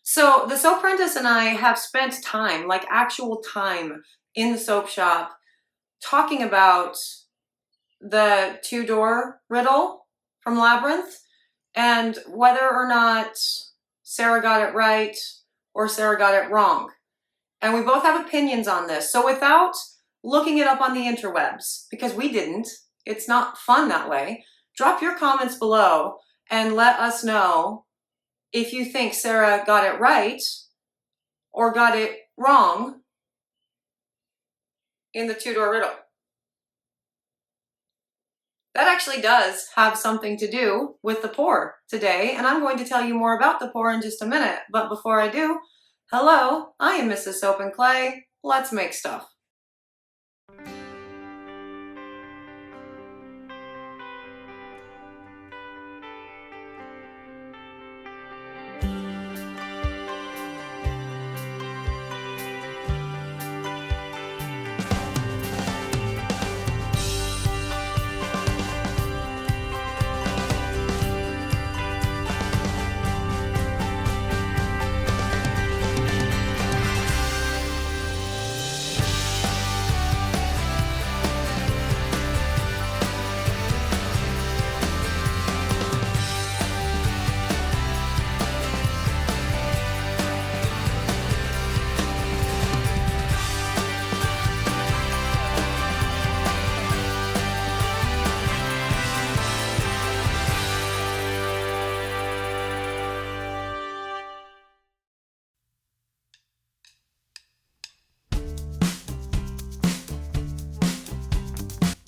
So the soap apprentice and I have spent time, like actual time, in the soap shop talking about the two-door riddle from Labyrinth and whether or not Sarah got it right or Sarah got it wrong. And we both have opinions on this. So without looking it up on the interwebs, because we didn't, it's not fun that way, drop your comments below and let us know if you think Sarah got it right or got it wrong in the two-door riddle. That actually does have something to do with the pour today, and I'm going to tell you more about the pour in just a minute. But before I do, hello, I am Mrs. Soap and Clay. Let's make stuff.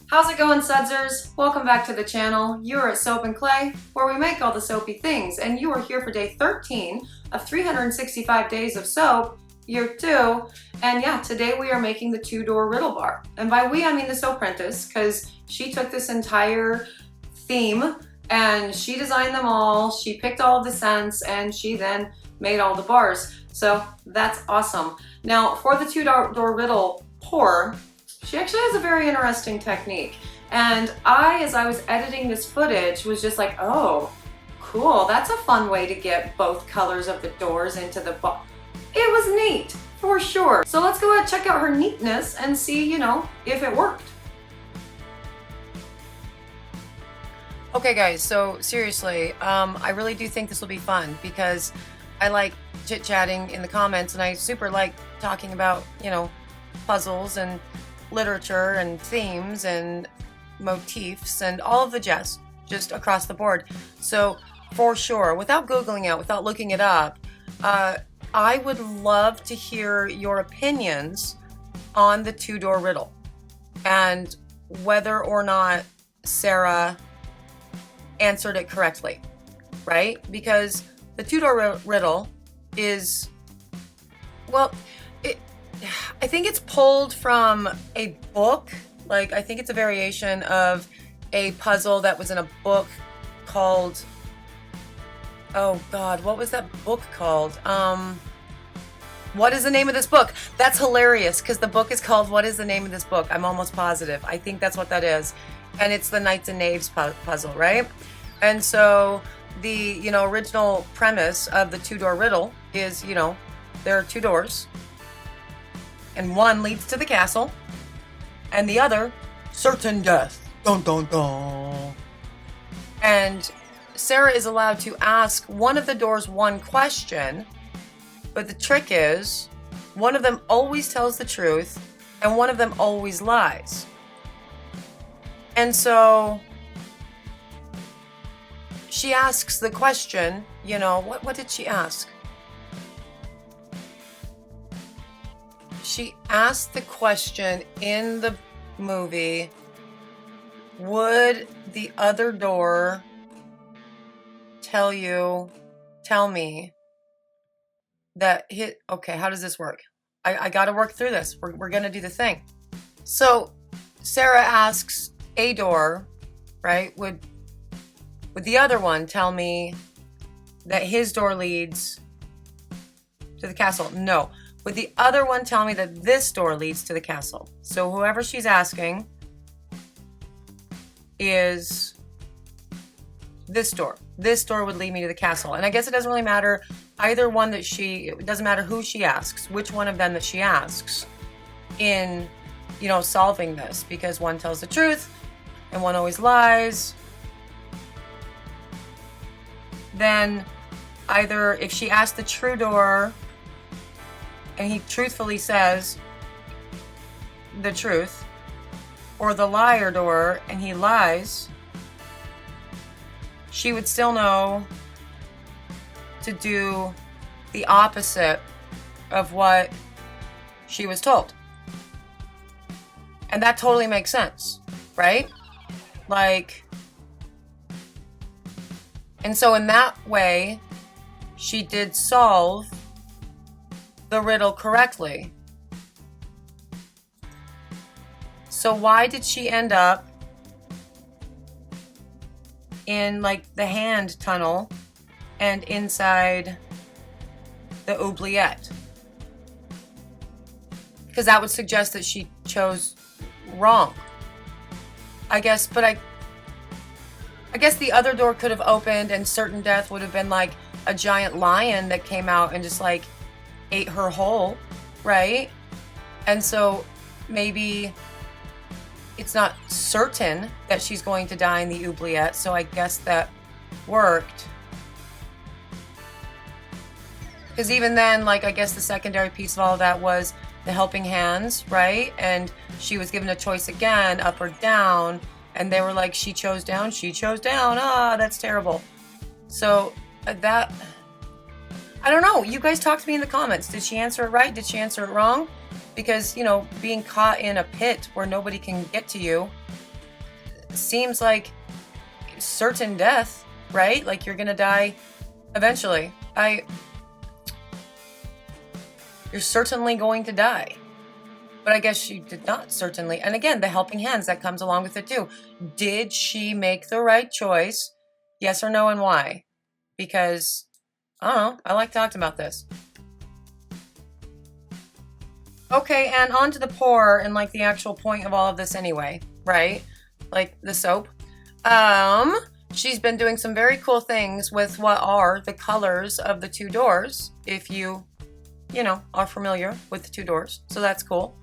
How's it going, Sudsers? Welcome back to the channel. You are at Soap and Clay, where we make all the soapy things, and you are here for day 13 of 365 days of soap, year 2. And yeah, today we are making the two-door riddle bar. And by we, I mean the soap apprentice, because she took this entire theme and she designed them all, she picked all of the scents, and she then made all the bars. So that's awesome. Now, for the two-door riddle pour, she actually has a very interesting technique. And as I was editing this footage, was just like, oh, cool, that's a fun way to get both colors of the doors into the bar. It was neat, for sure. So let's go ahead and check out her neatness and see, if it worked. Okay guys, so seriously, I really do think this will be fun because I like chit-chatting in the comments and I super like talking about, puzzles and literature and themes and motifs and all of the jazz just across the board. So for sure, without Googling it, without looking it up, I would love to hear your opinions on the two-door riddle and whether or not Sarah answered it correctly, right? Because the two-door riddle is, well, I think it's pulled from a book. Like, I think it's a variation of a puzzle that was in a book called, oh God, what was that book called? What is the name of this book? That's hilarious because the book is called What is the Name of This Book? I'm almost positive. I think that's what that is. And it's the Knights and Knaves puzzle, right? And so the, original premise of the two-door riddle is, there are two doors. And one leads to the castle, and the other, certain death. Dun dun dun. And Sarah is allowed to ask one of the doors one question, but the trick is, one of them always tells the truth, and one of them always lies. And so, she asks the question, what did she ask? She asked the question in the movie, would the other door tell me that okay, how does this work? I got to work through this. We're going to do the thing. So Sarah asks a door, right? Would the other one tell me that his door leads to the castle? No. Would the other one tell me that this door leads to the castle? So whoever she's asking is this door. This door would lead me to the castle. And I guess it doesn't really matter either one that it doesn't matter who she asks, which one of them that she asks in, you know, solving this, because one tells the truth and one always lies. Then either if she asks the true door and he truthfully says the truth, or the liar door and he lies, she would still know to do the opposite of what she was told. And that totally makes sense, right? Like, and so in that way, she did solve the riddle correctly. So why did she end up in like the hand tunnel and inside the oubliette? Because that would suggest that she chose wrong, I guess. But I guess the other door could have opened and certain death would have been like a giant lion that came out and just like ate her whole, right? And so maybe it's not certain that she's going to die in the oubliette, so I guess that worked. Because even then, like, I guess the secondary piece of all of that was the helping hands, right? And she was given a choice again, up or down, and they were like, she chose down, ah, that's terrible. So that, I don't know, you guys talk to me in the comments. Did she answer it right? Did she answer it wrong? Because, you know, being caught in a pit where nobody can get to you seems like certain death, right? Like you're gonna die eventually. You're certainly going to die. But I guess she did not certainly. And again, the helping hands, that comes along with it too. Did she make the right choice? Yes or no, and why? Because, I don't know, I like talking about this. Okay, and on to the pour and like the actual point of all of this anyway, right? Like the soap. She's been doing some very cool things with what are the colors of the two doors, if you know, are familiar with the two doors. So that's cool.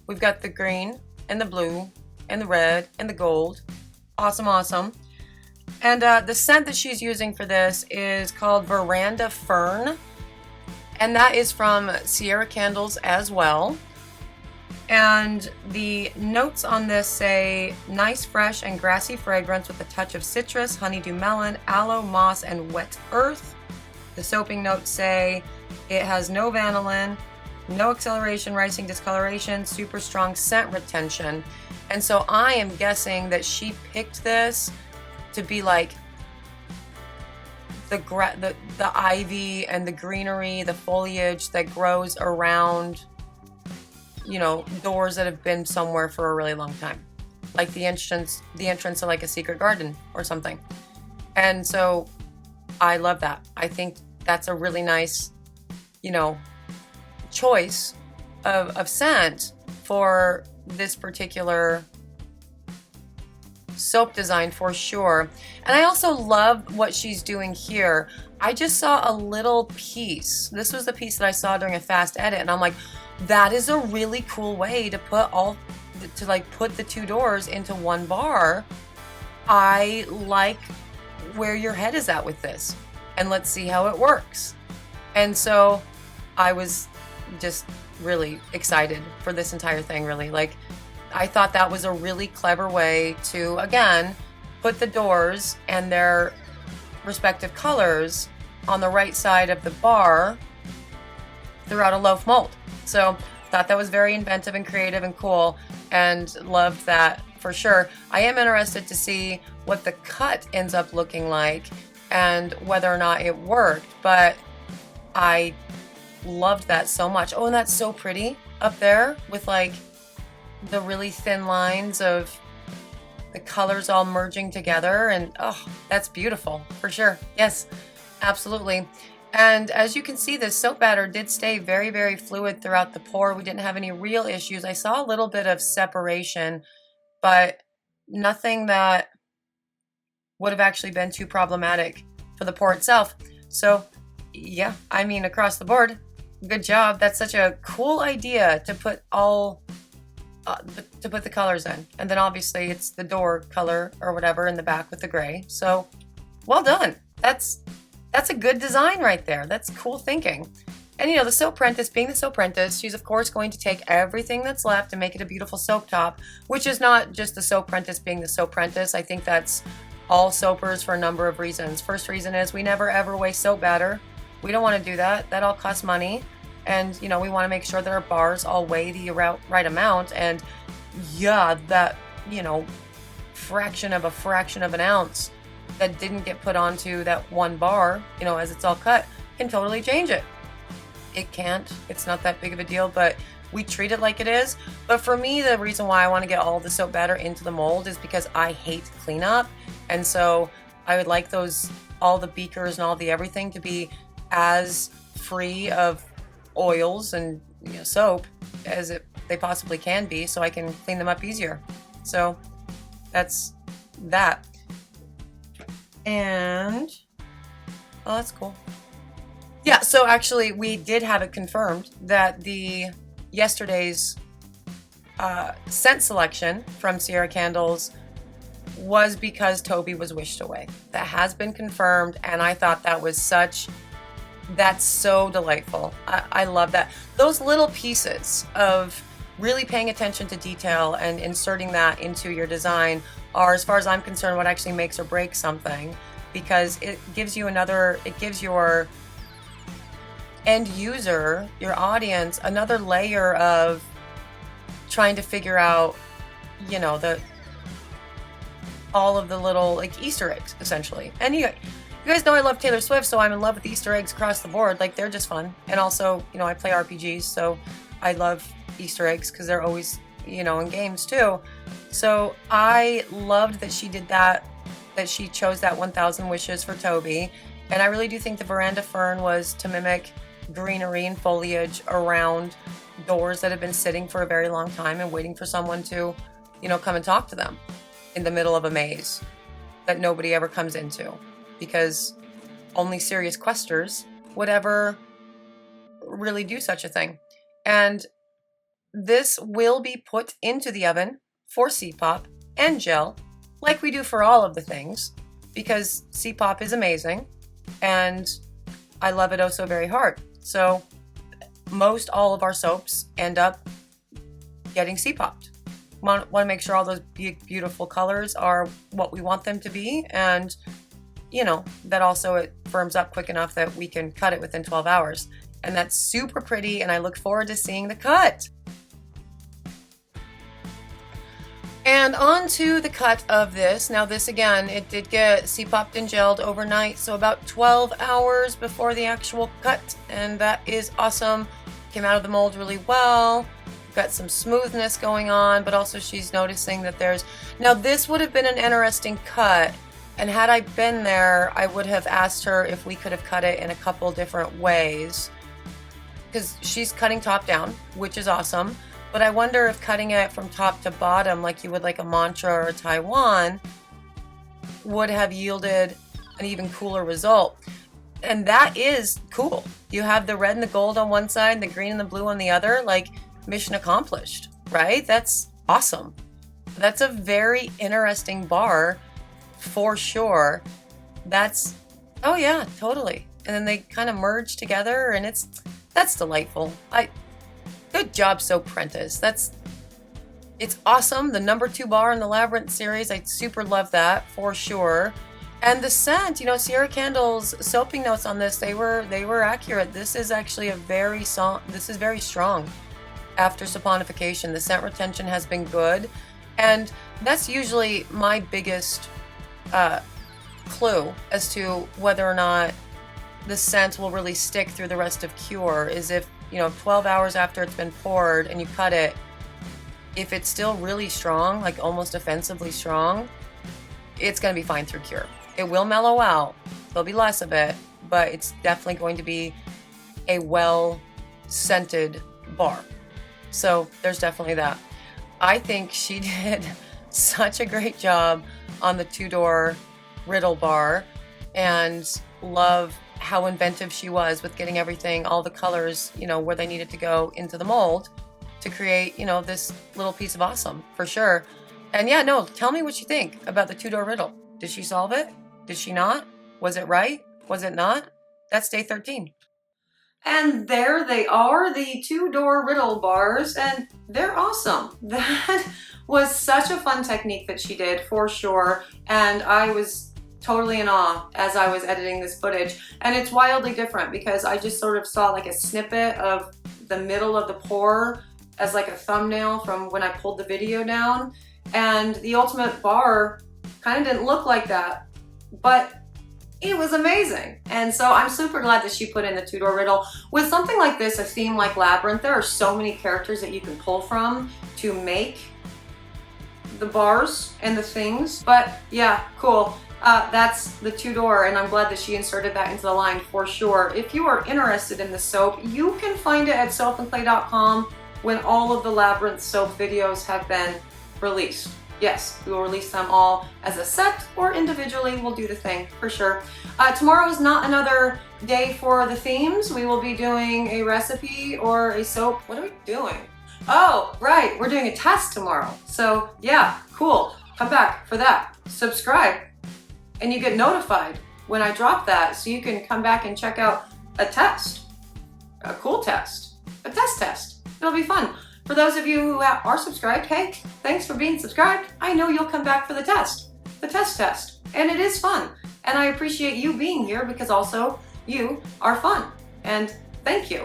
We've got the green and the blue and the red and the gold. Awesome, awesome. And the scent that she's using for this is called Veranda Fern. And that is from Sierra Candles as well. And the notes on this say, nice, fresh, and grassy fragrance with a touch of citrus, honeydew melon, aloe, moss, and wet earth. The soaping notes say, it has no vanillin, no acceleration, rising discoloration, super strong scent retention. And so I am guessing that she picked this to be like the ivy and the greenery, the foliage that grows around, you know, doors that have been somewhere for a really long time, like the entrance to like a secret garden or something. And so I love that. I think that's a really nice, you know, choice of scent for this particular soap design for sure. And I also love what she's doing here. I just saw a little piece. This was the piece that I saw during a fast edit, and I'm like, that is a really cool way to put put the two doors into one bar. I like where your head is at with this, and let's see how it works. And so I was just really excited for this entire thing, really. Like, I thought that was a really clever way to, again, put the doors and their respective colors on the right side of the bar throughout a loaf mold. So thought that was very inventive and creative and cool, and loved that for sure. I am interested to see what the cut ends up looking like and whether or not it worked, but I loved that so much. Oh, and that's so pretty up there with like the really thin lines of the colors all merging together, and oh, that's beautiful for sure. Yes, absolutely. And as you can see, this soap batter did stay very, very fluid throughout the pour. We didn't have any real issues. I saw a little bit of separation, but nothing that would have actually been too problematic for the pour itself. So yeah, I mean, across the board, good job. That's such a cool idea to put to put the colors in. And then obviously it's the door color or whatever in the back with the gray. So well done. That's a good design right there. That's cool thinking. And you know, the soap prentice, being the soap prentice, she's of course going to take everything that's left and make it a beautiful soap top, which is not just the soap prentice being the soap prentice. I think that's all soapers for a number of reasons. First reason is we never ever waste soap batter. We don't want to do that. That all costs money. And you know, we want to make sure that our bars all weigh the right amount. And yeah, that, you know, fraction of an ounce that didn't get put onto that one bar, you know, as it's all cut, can totally change it. It can't. It's not that big of a deal, but we treat it like it is. But for me, the reason why I want to get all the soap batter into the mold is because I hate cleanup. And so I would like all the beakers and all the everything to be as free of oils and, you know, soap as they possibly can be, so I can clean them up easier. So that's that. And oh, that's cool. Yeah, so actually we did have it confirmed that the yesterday's scent selection from Sierra Candles was because Toby was wished away. That has been confirmed, and I thought that's so delightful. I love that. Those little pieces of really paying attention to detail and inserting that into your design are, as far as I'm concerned, what actually makes or breaks something, because it gives your end user, your audience, another layer of trying to figure out, you know, all of the little like Easter eggs, essentially. And you guys know I love Taylor Swift, so I'm in love with Easter eggs across the board. Like, they're just fun. And also, you know, I play RPGs, so I love Easter eggs because they're always, you know, in games too. So I loved that she did that she chose that 1000 wishes for Toby. And I really do think the veranda fern was to mimic greenery and foliage around doors that have been sitting for a very long time and waiting for someone to, you know, come and talk to them in the middle of a maze that nobody ever comes into, because only serious questers would ever really do such a thing. And this will be put into the oven for C-pop and gel, like we do for all of the things, because C-pop is amazing and I love it oh so very hard. So most all of our soaps end up getting C-popped. Want to make sure all those beautiful colors are what we want them to be, and you know, that also it firms up quick enough that we can cut it within 12 hours. And that's super pretty, and I look forward to seeing the cut. And on to the cut of this. Now this, again, it did get C-popped and gelled overnight, so about 12 hours before the actual cut, and that is awesome. Came out of the mold really well. Got some smoothness going on, but also she's noticing that now this would have been an interesting cut, and had I been there, I would have asked her if we could have cut it in a couple different ways, because she's cutting top down, which is awesome. But I wonder if cutting it from top to bottom, like you would like a mantra or a Taiwan, would have yielded an even cooler result. And that is cool. You have the red and the gold on one side, the green and the blue on the other. Like, mission accomplished, right? That's awesome. That's a very interesting bar for sure. Oh yeah, totally. And then they kind of merge together, and that's delightful. Good job, Soap Prentice. It's awesome. The number 2 bar in the Labyrinth series, I super love that for sure. And the scent, you know, Sierra Candles soaping notes on this, they were accurate. This is actually very strong after saponification. The scent retention has been good, and that's usually my biggest clue as to whether or not the scent will really stick through the rest of cure, is if, you know, 12 hours after it's been poured and you cut it, if it's still really strong, like almost offensively strong, it's going to be fine through cure. It will mellow out. There'll be less of it, but it's definitely going to be a well-scented bar. So there's definitely that. I think she did such a great job on the 2-door riddle bar and love how inventive she was with getting everything, all the colors, you know, where they needed to go into the mold to create, you know, this little piece of awesome for sure. And yeah, no, tell me what you think about the two-door riddle. Did she solve it? Did she not? Was it right? Was it not? That's day 13. And there they are, the two-door riddle bars, and they're awesome. That was such a fun technique that she did, for sure, and I was totally in awe as I was editing this footage. And it's wildly different because I just sort of saw like a snippet of the middle of the pour as like a thumbnail from when I pulled the video down, and the ultimate bar kind of didn't look like that, but it was amazing. And so I'm super glad that she put in the two-door riddle. With something like this, a theme like Labyrinth, there are so many characters that you can pull from to make the bars and the things. But yeah, cool. That's the two-door, and I'm glad that she inserted that into the line for sure. If you are interested in the soap, you can find it at soapandclay.com when all of the Labyrinth soap videos have been released. Yes, we will release them all as a set or individually. We'll do the thing for sure. Tomorrow is not another day for the themes. We will be doing a recipe or a soap. What are we doing? Oh, right, we're doing a test tomorrow. So yeah, cool. Come back for that. Subscribe, and you get notified when I drop that, so you can come back and check out a test, a cool test, a test. It'll be fun. For those of you who are subscribed, hey, thanks for being subscribed. I know you'll come back for the test, and it is fun. And I appreciate you being here because also you are fun. And thank you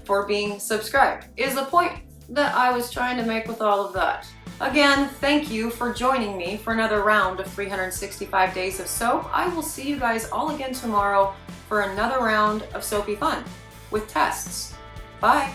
for being subscribed is the point that I was trying to make with all of that. Again, thank you for joining me for another round of 365 days of soap. I will see you guys all again tomorrow for another round of soapy fun with tests. Bye.